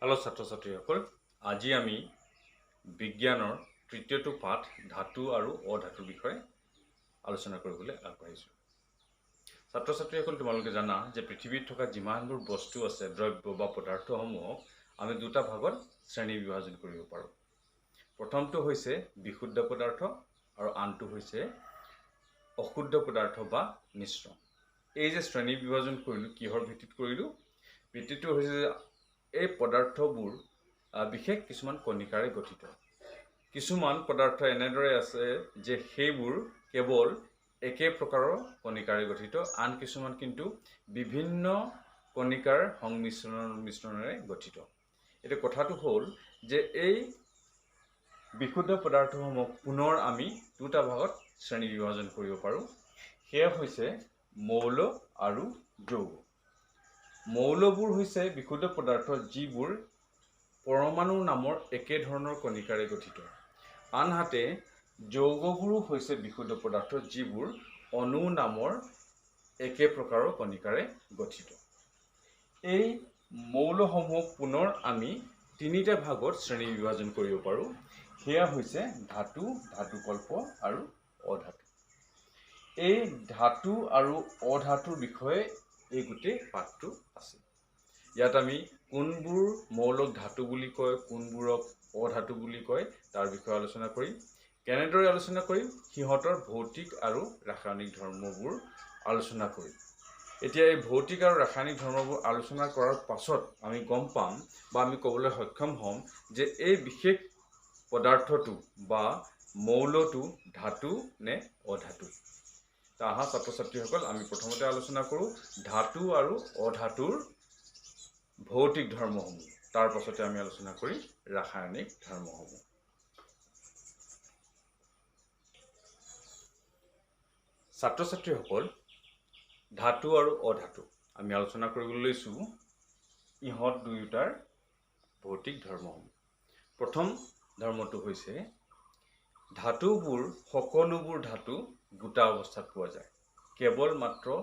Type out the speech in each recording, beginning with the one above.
Hello' ছাত্ৰ ছাত্ৰীসকল, আজি আমি বিজ্ঞানৰ তৃতীয়টো পাঠ ধাতু আৰু অধাতুৰ বিষয়ে আলোচনা কৰিবলৈ আগবাঢ়িছোঁ। ছাত্ৰ ছাত্ৰীসকল, তোমালোকে জানা যে পৃথিৱীত থকা যিমানবোৰ বস্তু আছে, দ্ৰব্য বা পদাৰ্থসমূহক আমি দুটা ভাগত শ্ৰেণী বিভাজন কৰিব পাৰোঁ। প্ৰথমটো হৈছে বিশুদ্ধ পদাৰ্থ আৰু আনটো হৈছে অশুদ্ধ পদাৰ্থ বা মিশ্ৰণ। এই যে শ্ৰেণী বিভাজন কৰিলোঁ, কিহৰ ভিত্তিত কৰিলোঁ? ভিত্তিটো হৈছে যে এই পদাৰ্থবোৰ বিশেষ কিছুমান কণিকাৰে গঠিত। কিছুমান পদাৰ্থ এনেদৰে আছে যে সেইবোৰ কেৱল একে প্ৰকাৰৰ কণিকাৰে গঠিত, আন কিছুমান কিন্তু বিভিন্ন কণিকাৰ মিশ্ৰণেৰে গঠিত। এতিয়া কথাটো হ'ল যে এই বিশুদ্ধ পদাৰ্থসমূহ পুনৰ আমি দুটা ভাগত শ্ৰেণী বিভাজন কৰিব পাৰোঁ। সেয়া হৈছে মৌল আৰু যৌগ। মৌলবোৰ হৈছে বিশুদ্ধ পদাৰ্থ যিবোৰ পৰমাণু নামৰ একে ধৰণৰ কণিকাৰে গঠিত। আনহাতে যৌগবোৰো হৈছে বিশুদ্ধ পদাৰ্থ যিবোৰ অণু নামৰ একে প্ৰকাৰৰ কণিকাৰে গঠিত। এই মৌলসমূহ পুনৰ আমি তিনিটা ভাগত শ্ৰেণী বিভাজন কৰিব পাৰোঁ। সেয়া হৈছে ধাতু, ধাতুকল্প আৰু অধাতু। এই ধাতু আৰু অধাতুৰ বিষয়ে এই গোটেই পাঠটো আছে। ইয়াত আমি কোনবোৰ মৌলক ধাতু বুলি কয়, কোনবোৰক অধাতু বুলি কয় তাৰ বিষয়ে আলোচনা কৰিম। কেনেদৰে আলোচনা কৰিম? সিহঁতৰ ভৌতিক আৰু ৰাসায়নিক ধৰ্মবোৰ আলোচনা কৰিম। এতিয়া এই ভৌতিক আৰু ৰাসায়নিক ধৰ্মবোৰ আলোচনা কৰাৰ পাছত আমি গম পাম বা আমি ক'বলৈ সক্ষম হ'ম যে এই বিশেষ পদাৰ্থটো বা মৌলটো ধাতু নে অধাতু। আহা ছাত্ৰ ছাত্ৰীসকল, আমি প্ৰথমতে আলোচনা কৰোঁ ধাতু আৰু অধাতুৰ ভৌতিক ধৰ্মসমূহ। তাৰ পাছতে আমি আলোচনা কৰিম ৰাসায়নিক ধৰ্মসমূহ। ছাত্ৰ ছাত্ৰীসকল, ধাতু আৰু অধাতু আমি আলোচনা কৰিবলৈ লৈছোঁ ইহঁত দুয়োটাৰ ভৌতিক ধৰ্মসমূহ। প্ৰথম ধৰ্মটো হৈছে ধাতুবোৰ, সকলোবোৰ ধাতু গোটা অৱস্থাত পোৱা যায়। কেৱল মাত্ৰ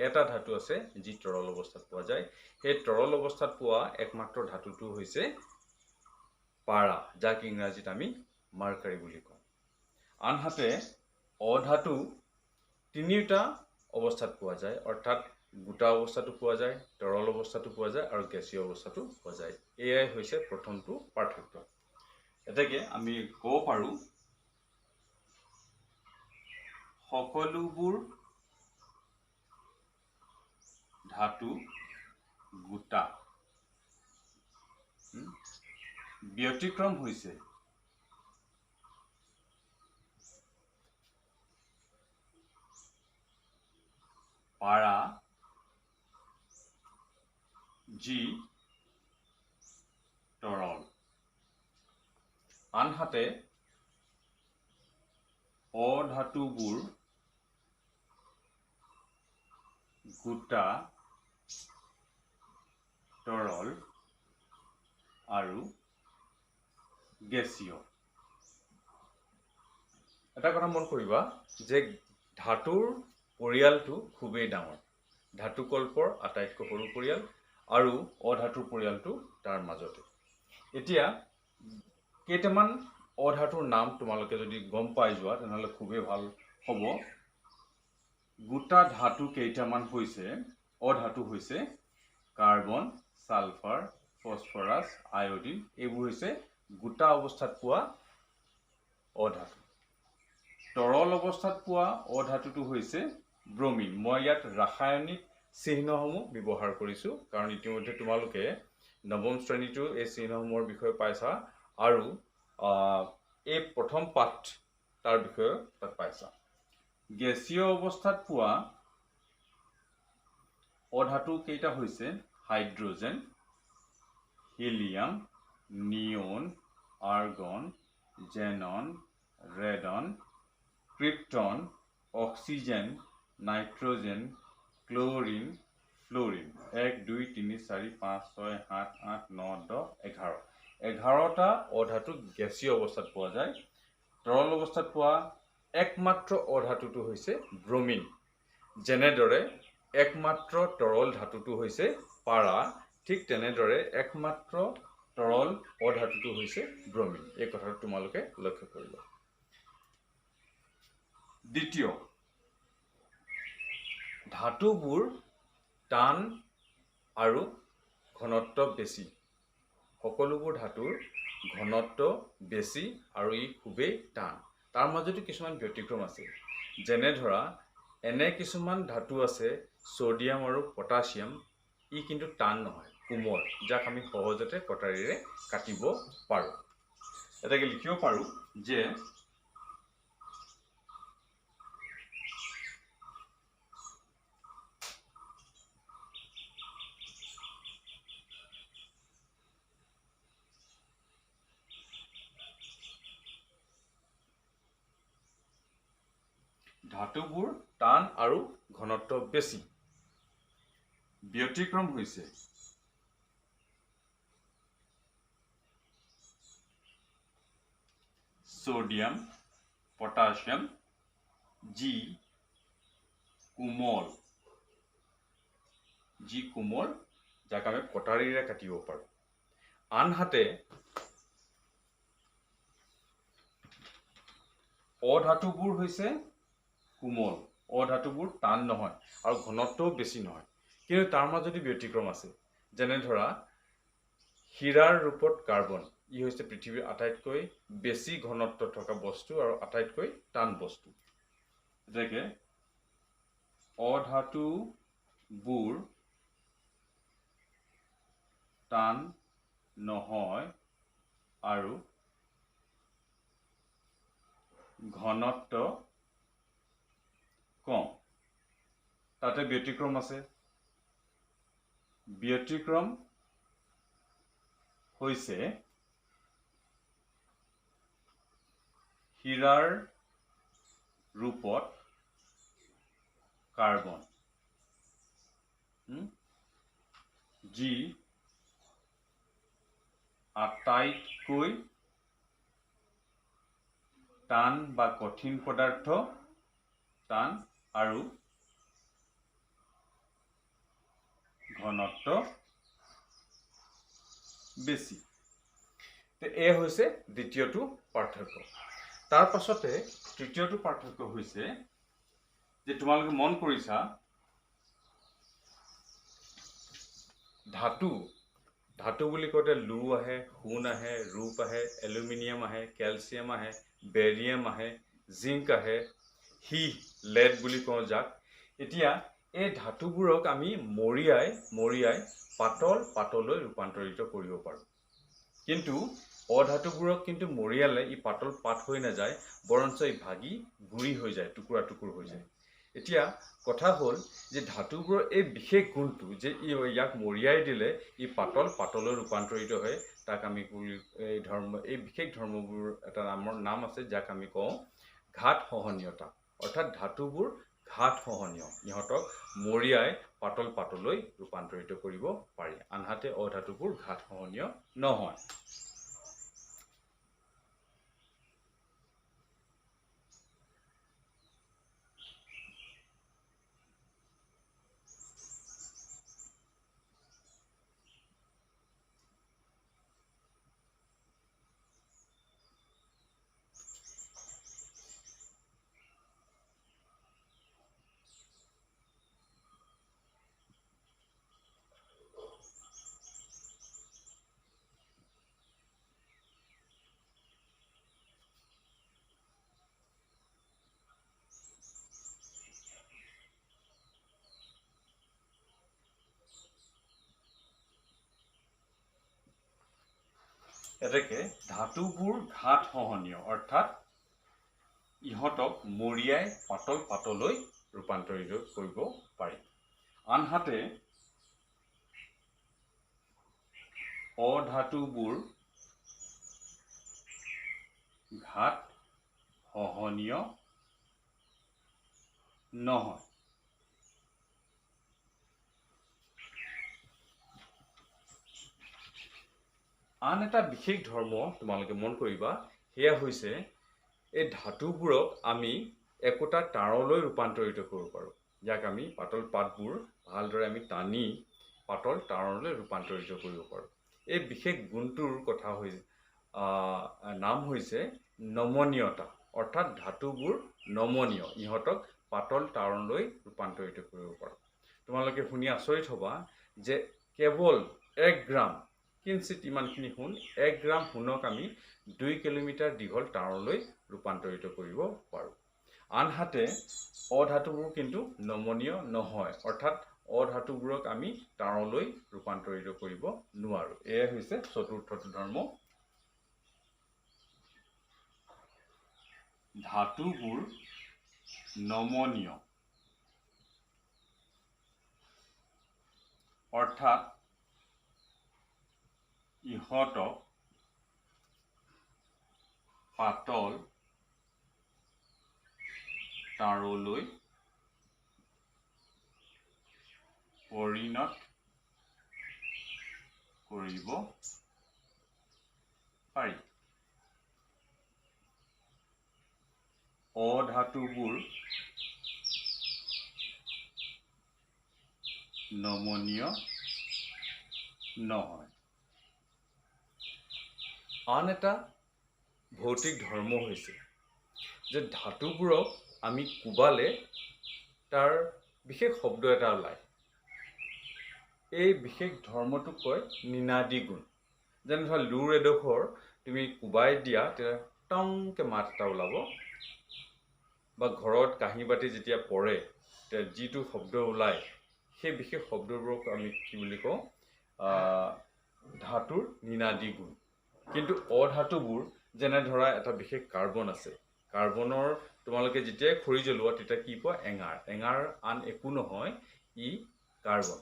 এটা ধাতু আছে যি তৰল অৱস্থাত পোৱা যায়। সেই তৰল অৱস্থাত পোৱা একমাত্ৰ ধাতুটো হৈছে পাৰা, যাক ইংৰাজীত আমি মাৰ্কাৰী বুলি কওঁ। আনহাতে অধাতু তিনিটা অৱস্থাত পোৱা যায়, অৰ্থাৎ গোটা অৱস্থাটো পোৱা যায়, তৰল অৱস্থাটো পোৱা যায় আৰু গেছীয় অৱস্থাটো পোৱা যায়। এয়াই হৈছে প্ৰথমটো পাৰ্থক্য। এতেকে আমি ক'ব পাৰোঁ সকলোবোৰ ধাতু গোটা। ব্যতিক্ৰম হৈছে পাৰা, যি তৰল। আনহাতে অধাতুবোৰ গোটা, তৰল আৰু গেছীয়। এটা কথা মন কৰিবা যে ধাতুৰ পৰিয়ালটো খুবেই ডাঙৰ। ধাতুকল্পৰ আটাইতকৈ সৰু পৰিয়াল আৰু অধাতুৰ পৰিয়ালটো তাৰ মাজতে। এতিয়া কেইটামান অধাতুৰ নাম তোমালোকে যদি গম পাই যোৱা তেনেহ'লে খুবেই ভাল হ'ব। গোটা ধাতু কেইটামান হৈছে, অধাতু হৈছে কাৰ্বন, ছালফাৰ, ফছফৰাছ, আয়ডিন। এইবোৰ হৈছে গোটা অৱস্থাত পোৱা অধাতু। তৰল অৱস্থাত পোৱা অধাতুটো হৈছে ব্ৰমিন। মই ইয়াত ৰাসায়নিক চিহ্নসমূহ ব্যৱহাৰ কৰিছোঁ, কাৰণ ইতিমধ্যে তোমালোকে নৱম শ্ৰেণীটো এই চিহ্নসমূহৰ বিষয়ে পাইছা আৰু এই প্ৰথম পাঠ তাৰ বিষয়ে তাত পাইছা। গেছীয় অৱস্থাত পোৱা অধাতু কেইটা হৈছে hydrogen, helium, neon, argon, xenon, radon, krypton, oxygen, nitrogen, chlorine, fluorine. 1, 2, 3, 4, 5, 6, 7, 8, 9, 10, 11। 11টা অধাতু গেছীয় অৱস্থাত পোৱা যায়। তৰল অৱস্থাত পোৱা একমাত্ৰ অধাতুটো হৈছে ব্ৰমিন। যেনেদৰে একমাত্ৰ তৰল ধাতুটো হৈছে পাৰা, ঠিক তেনেদৰে একমাত্ৰ তৰল অধাতুটো হৈছে ব্ৰমিন। এই কথাটো তোমালোকে লক্ষ্য কৰিবা। দ্বিতীয়, ধাতুবোৰ টান আৰু ঘনত্ব বেছি। সকলোবোৰ ধাতুৰ ঘনত্ব বেছি আৰু ই খুবেই টান। তাৰ মাজতো কিছুমান ব্যতিক্ৰম আছে। যেনে ধৰা এনে কিছুমান ধাতু আছে ছ'ডিয়াম আৰু পটাছিয়াম, ই কিন্তু টান নহয়, কোমল, যাক আমি সহজতে কটাৰীৰে কাটিব পাৰোঁ। এটাকে লিখিব পাৰোঁ যে ধাতুবোৰ টান আৰু ঘনত্ব বেছি। ব্যতিক্ৰম হৈছে ছ'ডিয়াম, পটাছিয়াম, যি কোমল, যাক আমি কটাৰীৰে কাটিব পাৰোঁ। আনহাতে অধাতুবোৰ হৈছে কোমল, অধাতুবোৰ টান নহয় আৰু ঘনত্বও বেছি নহয়। কিন্তু তাৰ মাজতে ব্যতিক্ৰম আছে। যেনে ধৰা হীৰাৰ ৰূপত কাৰ্বন, ই হৈছে পৃথিৱীৰ আটাইতকৈ বেছি ঘনত্ব থকা বস্তু আৰু আটাইতকৈ টান বস্তু। এতেকে অধাতুবোৰ টান নহয় আৰু ঘনত্ব কম। তাতে ব্যতিক্ৰম আছে। ব্যতিক্ৰম হৈছে হীৰাৰ ৰূপত কাৰ্বন, যি আটাইতকৈ টান বা কঠিন পদাৰ্থ, টান আৰু ঘনত্ব বেছি। এই হৈছে দ্বিতীয়টো পাৰ্থক্য। তাৰ পাছতে তৃতীয়টো পাৰ্থক্য হৈছে যে তোমালোকে মন কৰিছা ধাতু বুলি কওঁতে লো আহে, সোণ আহে, ৰূপ আহে, এলুমিনিয়াম আহে, কেলছিয়াম আহে, বেৰিয়াম আহে, জিংক আহে, সীহ, লেড বুলি কওঁ যাক। এতিয়া এই ধাতুবোৰক আমি মৰিয়াই পাতলৈ ৰূপান্তৰিত কৰিব পাৰোঁ। কিন্তু অধাতুবোৰক কিন্তু মৰিয়ালে ই পাত হৈ নাযায়, বৰঞ্চ ই ভাগি গুৰি হৈ যায়, টুকুৰা হৈ যায়। এতিয়া কথা হ'ল যে ধাতুবোৰৰ এই বিশেষ গুণটো যে ইয়াক মৰিয়াই দিলে ই পাতলৈ ৰূপান্তৰিত হয়, তাক আমি এই বিশেষ ধৰ্মবোৰ এটা নাম আছে, যাক আমি কওঁ ঘাত সহনীয়তা। অৰ্থাৎ ধাতুবোৰ ঘাত সহনীয়, ইহঁতক মৰিয়াই পাতলৈ ৰূপান্তৰিত কৰিব পাৰি। আনহাতে অধাতুবোৰ ঘাত সহনীয় নহয়। এতেকে ধাতুবোৰ ঘাত সহনীয়, অৰ্থাৎ ইহঁতক মৰিয়াই পাতলৈ ৰূপান্তৰিত কৰিব পাৰি। আনহাতে অধাতুবোৰ ঘাত সহনীয় নহয়। আন এটা বিশেষ ধৰ্ম তোমালোকে মন কৰিবা, সেয়া হৈছে এই ধাতুবোৰক আমি একোটা তাঁৰলৈ ৰূপান্তৰিত কৰিব পাৰোঁ, যাক আমি পাতল পাতবোৰ ভালদৰে আমি টানি পাতল তাঁৰলৈ ৰূপান্তৰিত কৰিব পাৰোঁ। এই বিশেষ গুণটোৰ কথা নাম হৈছে নমনীয়তা, অৰ্থাৎ ধাতুবোৰ নমনীয়, ইহঁতক পাতল তাৰণলৈ ৰূপান্তৰিত কৰিব পাৰোঁ। তোমালোকে শুনি আচৰিত হ'বা যে কেৱল 1 গ্ৰাম কিঞ্চিত ইমানখিনি সোণ, 1 গ্ৰাম সোণক আমি 2 কিলোমিটাৰ দীঘল তাঁৰলৈ ৰূপান্তৰিত কৰিব পাৰোঁ। আনহাতে অধাতুবোৰ কিন্তু নমনীয় নহয়, অৰ্থাৎ অধাতুবোৰক আমি তাঁৰলৈ ৰূপান্তৰিত কৰিব নোৱাৰোঁ। এয়াই হৈছে চতুৰ্থটো ধৰ্ম। ধাতুবোৰ নমনীয়, অৰ্থাৎ ইহঁতক পাতল তাঁৰলৈ পৰিণত কৰিব পাৰি। অধাতুবোৰ নমনীয় নহয়। আন এটা ভৌতিক ধৰ্ম হৈছে যে ধাতুবোৰক আমি কোবালে তাৰ বিশেষ শব্দ এটা ওলায়। এই বিশেষ ধৰ্মটোক কয় নিনাদী গুণ। যেনে ধৰা লুৰ এডোখৰ তুমি কোবাই দিয়া, তেতিয়া টংকৈ মাত এটা ওলাব, বা ঘৰত কাঁহী বাতি যেতিয়া পৰে তেতিয়া যিটো শব্দ ওলায়, সেই বিশেষ শব্দবোৰক আমি কি বুলি কওঁ? ধাতুৰ নিনাদী গুণ। কিন্তু অধাতুবোৰ, যেনে ধৰা এটা বিশেষ কাৰ্বন আছে, কাৰ্বনৰ তোমালোকে যেতিয়াই খৰি জ্বলোৱা তেতিয়া কি পোৱা? এঙাৰ। এঙাৰ আন একো নহয়, ই কাৰ্বন।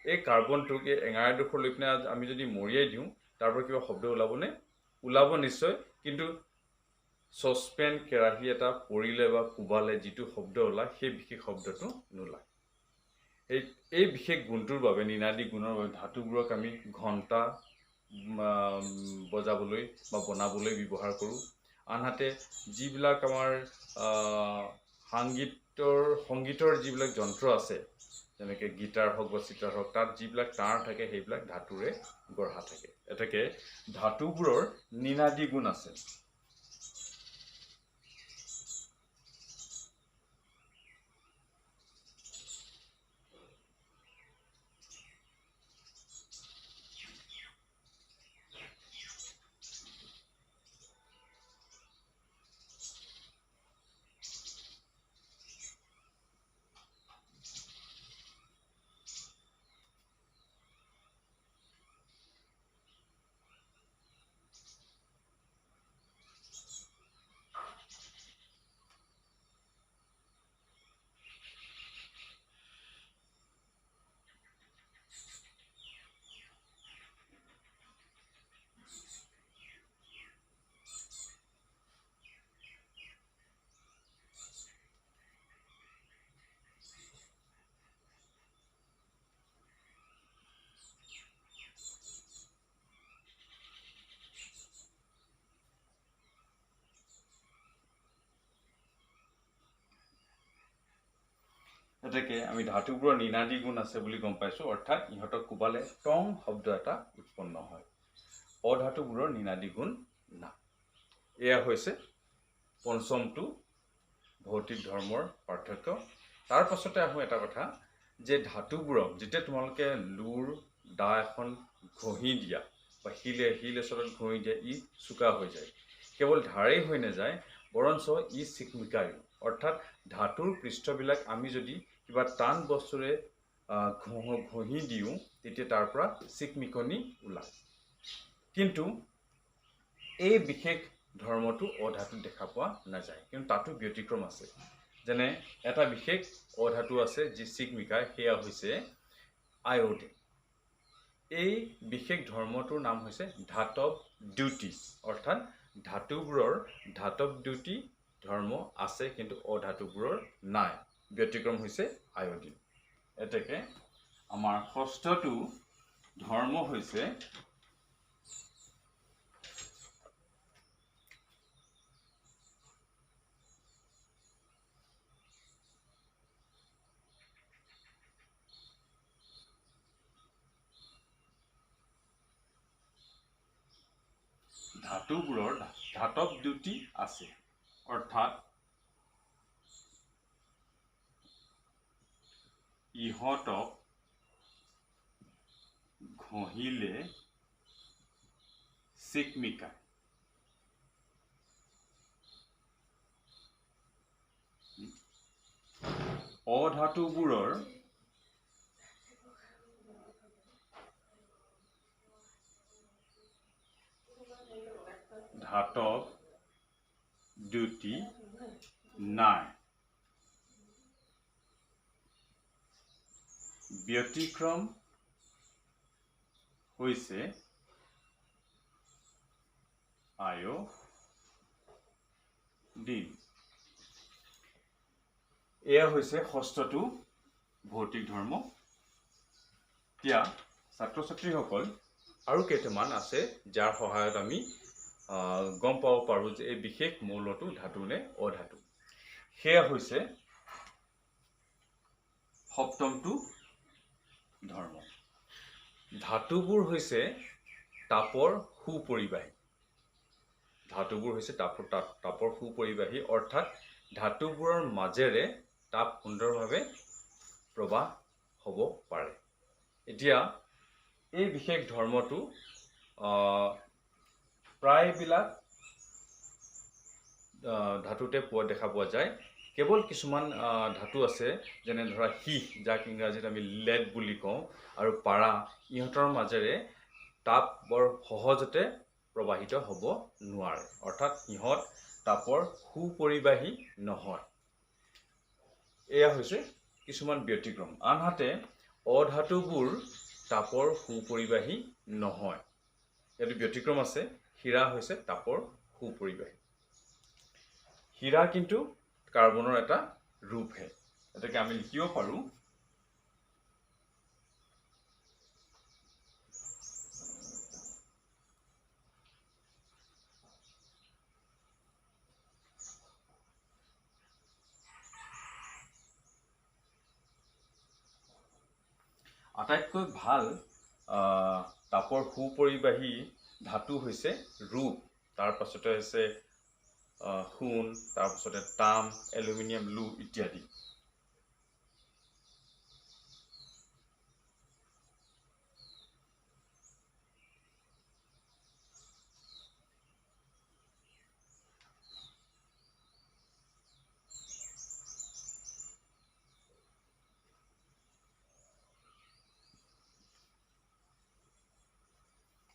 এই কাৰ্বনটোক এই এঙাৰ এডোখৰ লৈ পিনে আমি যদি মৰিয়াই দিওঁ, তাৰ পৰা কিবা শব্দ ওলাবনে? ওলাব নিশ্চয়, কিন্তু চচপেন কেৰাহী এটা পৰিলে বা কোবালে যিটো শব্দ ওলায়, সেই বিশেষ শব্দটো নোলায়। এই বিশেষ গুণটোৰ বাবে, নিনাদী গুণৰ বাবে ধাতুবোৰক আমি ঘণ্টা বজাবলৈ বা বনাবলৈ ব্যৱহাৰ কৰোঁ। আনহাতে যিবিলাক আমাৰ সংগীতৰ যিবিলাক যন্ত্ৰ আছে, যেনেকৈ গীটাৰ হওক বা চিটাৰ হওক, তাত যিবিলাক তাঁৰ থাকে সেইবিলাক ধাতুৰে গঢ়া থাকে। এতেকে ধাতুবোৰৰ নিনাদী গুণ আছে। এতেকে আমি ধাতুবোৰৰ নিনাদী গুণ আছে বুলি গম পাইছোঁ, অৰ্থাৎ ইহঁতক কোবালে টং শব্দ এটা উৎপন্ন হয়। অধাতুবোৰৰ নিনাদী গুণ না। এয়া হৈছে পঞ্চমটো ভৌতিক ধৰ্মৰ পাৰ্থক্য। তাৰ পাছতে আহোঁ এটা কথা, যে ধাতুবোৰক যেতিয়া তোমালোকে লুৰ দা এখন ঘঁহি দিয়া বা শিল এচলত ঘঁহি দিয়া, ই চোকা হৈ যায়। কেৱল ধাৰেই হৈ নাযায়, বৰঞ্চ ই চিকমিকায়ো। অৰ্থাৎ ধাতুৰ পৃষ্ঠবিলাক আমি যদি কিবা টান বস্তুৰে ঘঁহি দিওঁ, তেতিয়া তাৰ পৰা চিকমিকনি ওলায়। কিন্তু এই বিশেষ ধৰ্মটো অধাতুত দেখা পোৱা নাযায়, কিন্তু তাতো ব্যতিক্ৰম আছে। যেনে এটা বিশেষ অধাতু আছে যি চিকমিকায়, সেয়া হৈছে আয়ডিন। এই বিশেষ ধৰ্মটোৰ নাম হৈছে ধাতৱ দ্যুতি, অৰ্থাৎ ধাতুবোৰৰ ধাতৱ দ্যুতি ধৰ্ম আছে, কিন্তু অধাতুবোৰৰ নাই। ব্যতিক্ৰম হৈছে আয়ডিন। এতেকে আমাৰ ষষ্ঠটো ধৰ্ম হৈছে ধাতুবোৰৰ ধাতৱ দ্যুতি আছে অৰ্থাৎ ইহঁতক ঘঁহিলে চিকমিকায় অধাতুবোৰৰ ধাতৱ দ্যুতি নাই ব্যতিক্ৰম হৈছে আয়োডিন এয়া হৈছে ষষ্ঠটো ভৌতিক ধৰ্ম এতিয়া ছাত্ৰ ছাত্ৰীসকল আৰু কেইটামান আছে যাৰ সহায়ত আমি গম পাব পাৰোঁ যে এই বিশেষ মৌলটো ধাতু নে অধাতু সেয়া হৈছে সপ্তমটো ধৰ্ম ধাতুবোৰ হৈছে তাপৰ সুপৰিবাহী ধাতুবোৰ হৈছে তাপৰ সুপৰিবাহী অৰ্থাৎ ধাতুবোৰৰ মাজেৰে তাপ সুন্দৰভাৱে প্ৰবাহ হ'ব পাৰে এতিয়া এই বিশেষ ধৰ্মটো প্ৰায়বিলাক ধাতুতে দেখা পোৱা যায় কেৱল কিছুমান ধাতু আছে যেনে ধৰা সীহ যাক ইংৰাজীত আমি লেড বুলি কওঁ আৰু পাৰা ইহঁতৰ মাজেৰে তাপ বৰ সহজতে প্ৰবাহিত হ'ব নোৱাৰে অৰ্থাৎ ইহঁত তাপৰ সুপৰিবাহী নহয় এয়া হৈছে কিছুমান ব্যতিক্ৰম আনহাতে অধাতুবোৰ তাপৰ সুপৰিবাহী নহয় ইয়াত ব্যতিক্ৰম আছে হীৰা হৈছে তাপৰ সুপৰিবাহী হীৰা কিন্তু কাৰ্বনৰ এটা ৰূপহে এটাকে আমি লিখিব পাৰোঁ আটাইতকৈ ভাল তাপৰ সুপৰিবাহী ধাতু হৈছে ৰূপ তাৰ পাছতে হৈছে সোণ তাৰ পাছতে তাম এলুমিনিয়াম লু ইত্যাদি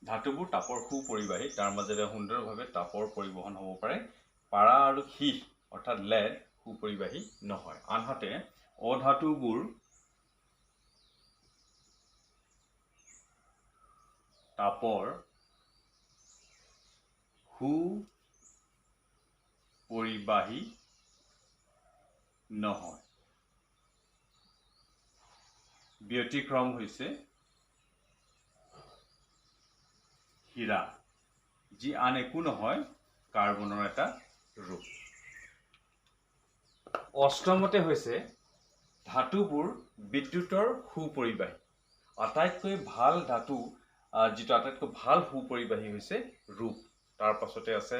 ধাতুবোৰ তাপৰ সুপৰিবাহী তাৰ মাজেৰে সুন্দৰভাৱে তাপৰ পৰিবহণ হ'ব পাৰে পাৰা আৰু সীহ অৰ্থাৎ লেড সুপৰিবাহী নহয় আনহাতে অধাতুবোৰ তাপৰ সুপৰিবাহী নহয় ব্যতিক্ৰম হৈছে হীৰা যি আন একো নহয় কাৰ্বনৰ এটা ৰূপ অষ্টমতে হৈছে ধাতুবোৰ বিদ্যুতৰ সুপৰিবাহী আটাইতকৈ ভাল ধাতু যিটো আটাইতকৈ ভাল সুপৰিবাহী হৈছে ৰূপ তাৰ পাছতে আছে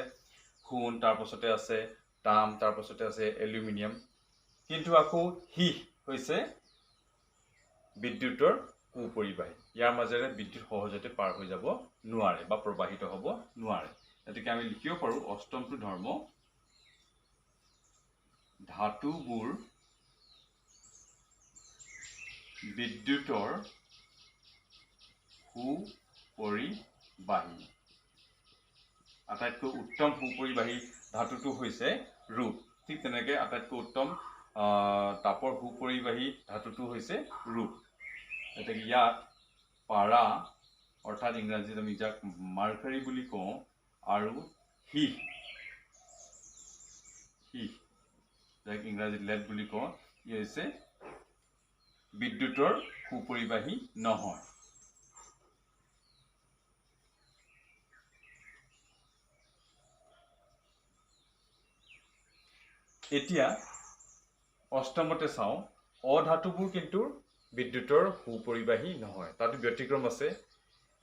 সোণ তাৰ পাছতে আছে তাম তাৰ পাছতে আছে এলুমিনিয়াম কিন্তু আকৌ সীহ হৈছে বিদ্যুতৰ সুপৰিবাহী ইয়াৰ মাজেৰে বিদ্যুৎ সহজতে পাৰ হৈ যাব নোৱাৰে বা প্ৰবাহিত হ'ব নোৱাৰে গতিকে আমি লিখিব পাৰোঁ অষ্টমটো ধৰ্ম ধাতুবোৰ বিদ্যুতৰ সুপৰিবাহী আটাইতকৈ উত্তম সুপৰিবাহী ধাতুটো হৈছে ৰূপ ঠিক তেনেকৈ আটাইতকৈ উত্তম তাপৰ সুপৰিবাহী ধাতুটো হৈছে ৰূপ গতিকে ইয়াত পাৰা অৰ্থাৎ ইংৰাজীত আমি যাক মাৰ্কাৰী বুলি কওঁ আৰু সীহ যাক ইংৰাজীত লেড বুলি কওঁ ই হৈছে বিদ্যুতৰ সুপৰিবাহী নহয় এতিয়া অষ্টমতে চাওঁ অধাতুবোৰ কিন্তু বিদ্যুতৰ সুপৰিবাহী নহয় তাতো ব্যতিক্ৰম আছে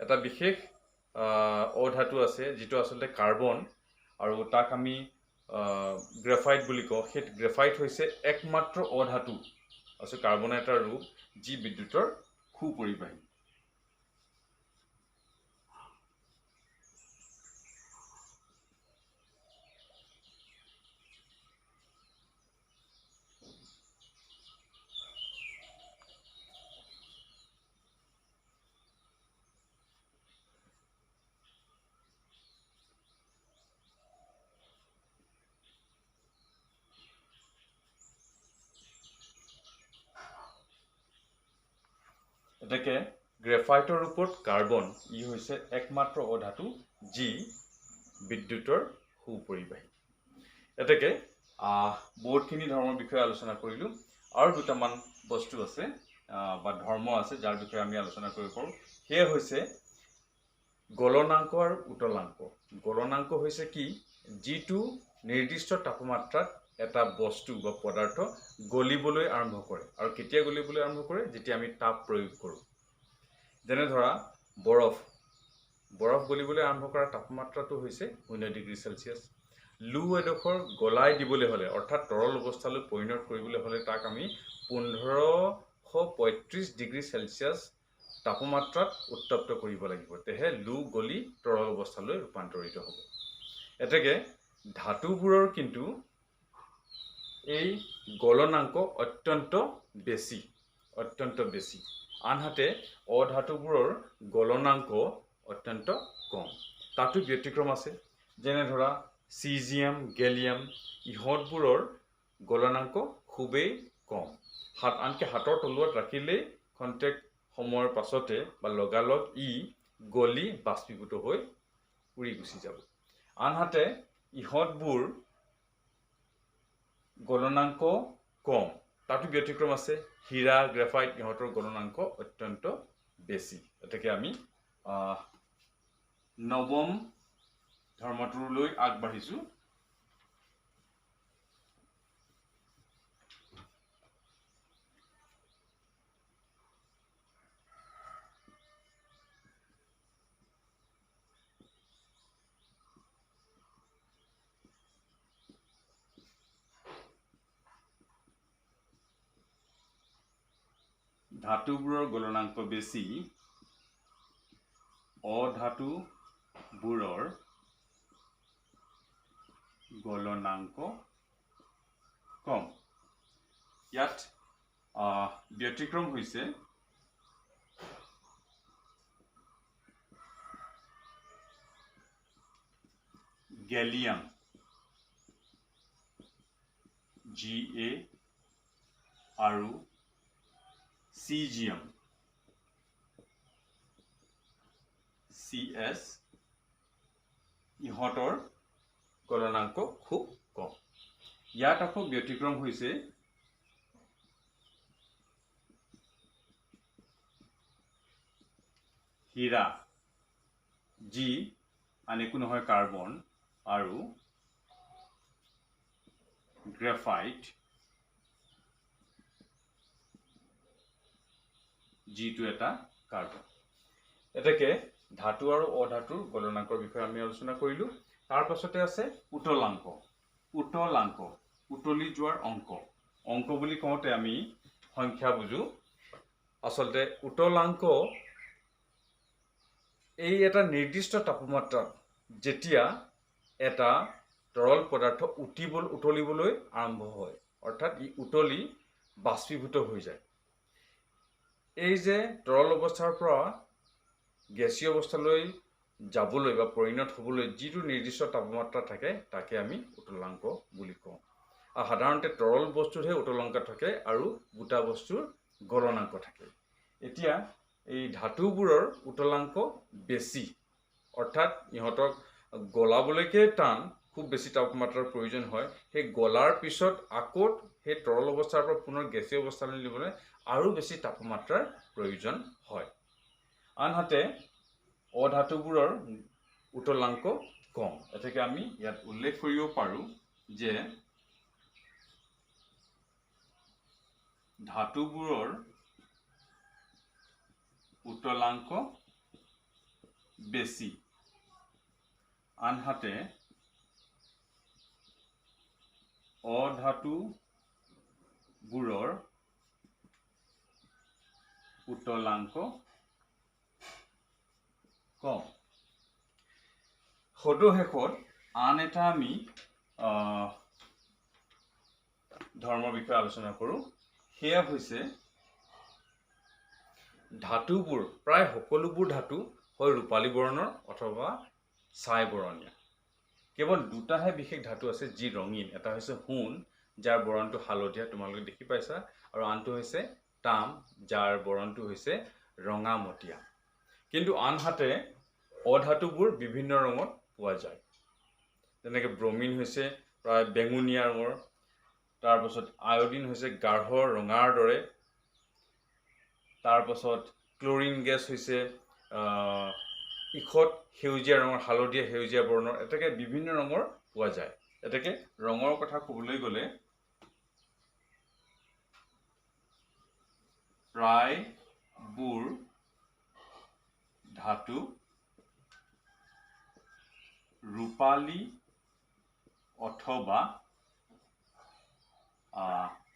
এটা বিশেষ অধাতু আছে যিটো আচলতে কাৰ্বন আৰু তাক আমি গ্ৰেফাইট বুলি কওঁ। সেই গ্ৰেফাইট হৈছে একমাত্ৰ অধাতু আছে কাৰ্বনৰ এটা ৰূপ যি বিদ্যুতৰ সুপৰিবাহী। এতেকে গ্ৰেফাইটৰ ৰূপত কাৰ্বন ই হৈছে একমাত্ৰ অধাতু যি বিদ্যুতৰ সুপৰিবাহী। এতেকে বহুতখিনি ধৰ্মৰ বিষয়ে আলোচনা কৰিলোঁ। আৰু দুটামান বস্তু আছে বা ধৰ্ম আছে যাৰ বিষয়ে আমি আলোচনা কৰিব পাৰোঁ। সেয়া হৈছে গলনাংক আৰু উতলাংক। গলনাংক হৈছে কি? যিটো নিৰ্দিষ্ট তাপমাত্ৰাত এটা বস্তু বা পদাৰ্থ গলিবলৈ আৰম্ভ কৰে। আৰু কেতিয়া গলিবলৈ আৰম্ভ কৰে? যেতিয়া আমি তাপ প্ৰয়োগ কৰোঁ। যেনে ধৰা বৰফ গলিবলৈ আৰম্ভ কৰা তাপমাত্ৰাটো হৈছে 0 ডিগ্ৰী চেলচিয়াছ। লু এডোখৰ গলাই দিবলৈ হ'লে অৰ্থাৎ তৰল অৱস্থালৈ পৰিণত কৰিবলৈ হ'লে তাক আমি 1535 ডিগ্ৰী চেলচিয়াছ তাপমাত্ৰাত উত্তপ্ত কৰিব লাগিব। তেহে লু গলি তৰল অৱস্থালৈ ৰূপান্তৰিত হ'ব। এতেকে ধাতুবোৰৰ কিন্তু এই গলনাংক অত্যন্ত বেছি। আনহাতে অধাতুবোৰৰ গলনাংক অত্যন্ত কম। তাতো ব্যতিক্ৰম আছে। যেনে ধৰা চিজিয়াম, গেলিয়াম ইহঁতবোৰৰ গলনাংক খুবেই কম। আনকি হাতৰ তলুৱাত ৰাখিলেই খন্তেক সময়ৰ পাছতে বা লগালগ ই গলি বাষ্পীভূত হৈ উৰি গুচি যাব। আনহাতে ইহঁতবোৰ গলনাংক কম। তাতো ব্যতিক্ৰম আছে। হীৰা, গ্ৰেফাইট ইহঁতৰ গলনাংক অত্যন্ত বেছি। এতেকে আমি নৱম ধৰ্মটোলৈ আগবাঢ়িছোঁ। ধাতুবোৰৰ গলনাংক বেছি, অধাতুবোৰৰ গলনাংক কম। ইয়াত ব্যতিক্ৰম হৈছে গেলিয়াম Ga আৰু চিজিয়াম Cs ইহঁতৰ গলনাংক খুব কম। ইয়াত আকৌ ব্যতিক্ৰম হৈছে হীৰা যি আন একো নহয় কাৰ্বন আৰু গ্ৰেফাইট যিটো এটা কাৰ্বন। এতেকে ধাতু আৰু অধাতুৰ গলনাংকৰ বিষয়ে আমি আলোচনা কৰিলোঁ। তাৰ পাছতে আছে উতলাংক। উতলি যোৱাৰ অংক বুলি কওঁতে আমি সংখ্যা বুজো। আচলতে উতলাংক এই এটা নিৰ্দিষ্ট তাপমাত্ৰাত যেতিয়া এটা তৰল পদাৰ্থ উতলিবলৈ আৰম্ভ হয়, অৰ্থাৎ ই উতলি বাষ্পীভূত হৈ যায়। এই যে তৰল অৱস্থাৰ পৰা গেছীয় অৱস্থালৈ যাবলৈ বা পৰিণত হ'বলৈ যিটো নিৰ্দিষ্ট তাপমাত্ৰা থাকে তাকে আমি উতলাংক বুলি কওঁ। আৰু সাধাৰণতে তৰল বস্তুৰহে উতলাংক থাকে আৰু গোটা বস্তুৰ গলনাংক থাকে। এতিয়া এই ধাতুবোৰৰ উতলাংক বেছি, অৰ্থাৎ ইহঁতক গলাবলৈকে টান, খুব বেছি তাপমাত্ৰাৰ প্ৰয়োজন হয়। সেই গলাৰ পিছত আকৌ সেই তৰল অৱস্থাৰ পৰা পুনৰ গেছীয় অৱস্থালৈ নিবলৈ আৰু বেছি তাপমাত্ৰাৰ প্ৰয়োজন হয়। আনহাতে অধাতুবোৰৰ উতলাংক কম। এতেকে আমি ইয়াত উল্লেখ কৰিব পাৰোঁ যে ধাতুবোৰৰ উতলাংক বেছি আনহাতে অধাতুবোৰৰ উতলাংক কম সদশেষত আন এটা আমি ধৰ্মৰ বিষয়ে আলোচনা কৰোঁ সেয়া হৈছে ধাতুবোৰ প্ৰায় সকলোবোৰ ধাতু হয় ৰূপালী বৰণৰ অথবা ছাই বৰণীয়া কেৱল দুটাহে বিশেষ ধাতু আছে যি ৰঙীন এটা হৈছে সোণ যাৰ বৰণটো হালধীয়া তোমালোকে দেখি পাইছা আৰু আনটো হৈছে তাম যাৰ বৰণটো হৈছে ৰঙামতীয়া কিন্তু আনহাতে অধাতুবোৰ বিভিন্ন ৰঙত পোৱা যায় যেনেকৈ ব্ৰমিন হৈছে প্ৰায় বেঙুনীয়া ৰঙৰ তাৰপাছত আয়োডিন হৈছে গাঢ় ৰঙাৰ দৰে তাৰপাছত ক্লৰিন গেছ হৈছে ইখত সেউজীয়া ৰঙৰ হালধীয়া সেউজীয়া বৰ্ণৰ এটাকে বিভিন্ন ৰঙৰ পোৱা যায় এটাকে ৰঙৰ কথা ক'বলৈ গ'লে প্ৰায়বোৰ ধাতু ৰূপালী অথবা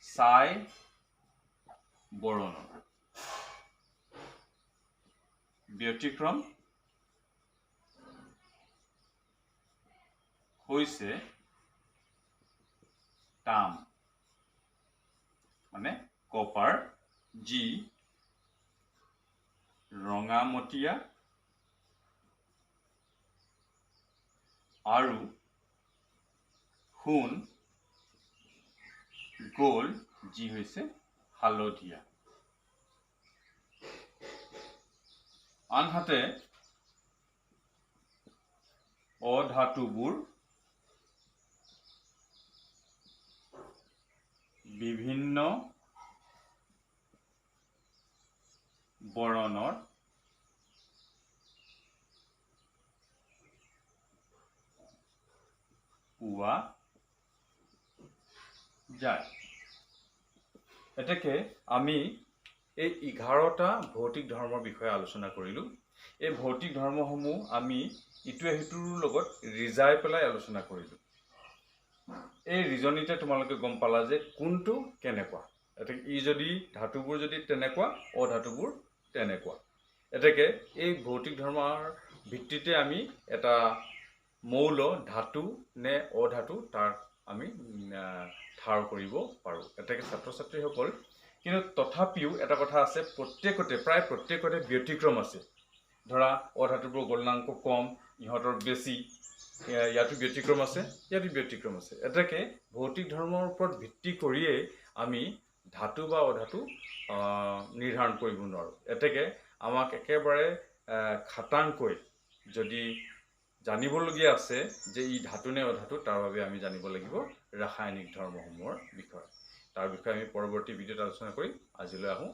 ছাই বৰণৰ ব্যতিক্ৰম হৈছে তাম মানে কপাৰ যি ৰঙামতীয়া আৰু সোণ গোল্ড যি হৈছে হালধীয়া আনহাতে অধাতুবোৰ বিভিন্ন বৰণৰ পোৱা যায় এতেকে আমি এই 11টা ভৌতিক ধৰ্মৰ বিষয়ে আলোচনা কৰিলোঁ এই ভৌতিক ধৰ্মসমূহ আমি ইটোৱে সিটোৰ লগত ৰিজাই পেলাই আলোচনা কৰিলোঁ এই ৰিজনিতে তোমালোকে গম পালা যে কোনটো কেনেকুৱা এতেকে ই যদি ধাতুবোৰ যদি তেনেকুৱা অধাতুবোৰ তেনেকুৱা এতেকে এই ভৌতিক ধৰ্মৰ ভিত্তিতে আমি এটা মৌল ধাতু নে অধাতু তাৰ আমি ঠাৰ কৰিব পাৰোঁ এতেকে ছাত্ৰ ছাত্ৰীসকল কিন্তু তথাপিও এটা কথা আছে প্ৰায় প্ৰত্যেকতে ব্যতিক্ৰম আছে ধৰা অধাতুবোৰ গলনাংক কম ইহঁতৰ বেছি ইয়াতো ব্যতিক্ৰম আছে এতেকে ভৌতিক ধৰ্মৰ ওপৰত ভিত্তি কৰিয়েই আমি ধাতু বা অধাতু নিৰ্ধাৰণ কৰিব নোৱাৰোঁ এতেকে আমাক একেবাৰে খাটাংকৈ যদি জানিবলগীয়া আছে যে ই ধাতু নে অধাতু তাৰ বাবে আমি জানিব লাগিব ৰাসায়নিক ধৰ্মসমূহৰ বিষয়ে তাৰ বিষয়ে আমি পৰৱৰ্তী ভিডিঅ'ত আলোচনা কৰিম আজিলৈ আহোঁ